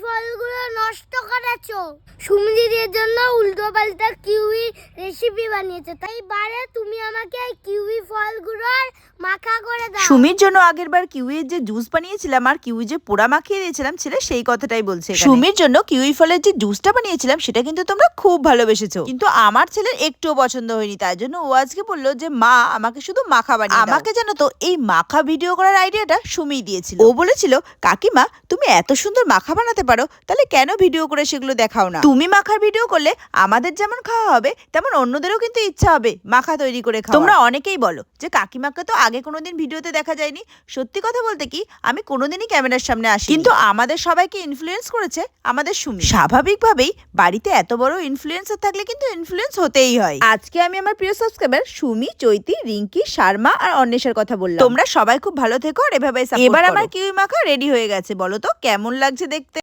ফলগুলো নষ্ট করেছো। সুমি দিদির জন্য উল্টো পাল্টা কিউই রেসিপি বানিয়েছে, তাই বারে তুমি আমাকে এই কিউই ফলগুলোর মাখা করে দাও। সুমির জন্য আগেরবার কিউইর যে জুস বানিয়েছিলাম আর কিউই যে পোড়া মাখিয়ে দিয়েছিলাম ছেলে সেই কথাটাই বলছে। সুমির জন্য কিউই ফলের যে জুসটা বানিয়েছিলাম সেটা কিন্তু তোমরা খুব ভালোবেসেছো, কিন্তু আমার ছেলের একটুও পছন্দ হয়নি। তাই জন্য ও আজকে বললো যে মা আমাকে শুধু মাখা বানিয়ে দাও। আমাকে জানো তো এই মাখা ভিডিও করার আইডিয়াটা সুমি দিয়েছিল। ও বলেছিল কাকিমা তুমি এত সুন্দর মাখা বানাতে পারো, তাহলে কেন ভিডিও করে সেগুলো দেখাও না? তুমি মাখার ভিডিও করলে আমাদের যেমন খাওয়া হবে তেমন অন্যদেরও কিন্তু ইচ্ছা হবে মাখা তৈরি করে খাওয়া। তোমরা অনেকেই বলো যে কাকিমাকে তো আগে কোনোদিন ভিডিওতে দেখা যায়নি। সত্যি কথা বলতে কি আমি কোনোদিনই ক্যামেরার সামনে আসি, কিন্তু আমাদের সবাইকে ইনফ্লুয়েন্স করেছে আমাদের সুমি। স্বাভাবিকভাবেই বাড়িতে এত বড় ইনফ্লুয়েন্সার থাকলে কিন্তু ইনফ্লুয়েন্স হতেই হয়। আজকে আমি আমার প্রিয় সাবস্ক্রাইবার সুমি, চৈতি, রিঙ্কি, শর্মা আর অন্বেষার কথা বললাম। তোমরা সবাই খুব ভালো থেকো আর এভাবে সাপোর্ট করো। এবার আমার কিউই মাখা রেডি হয়ে গেছে, বলো তো কেমন লাগছে দেখতে?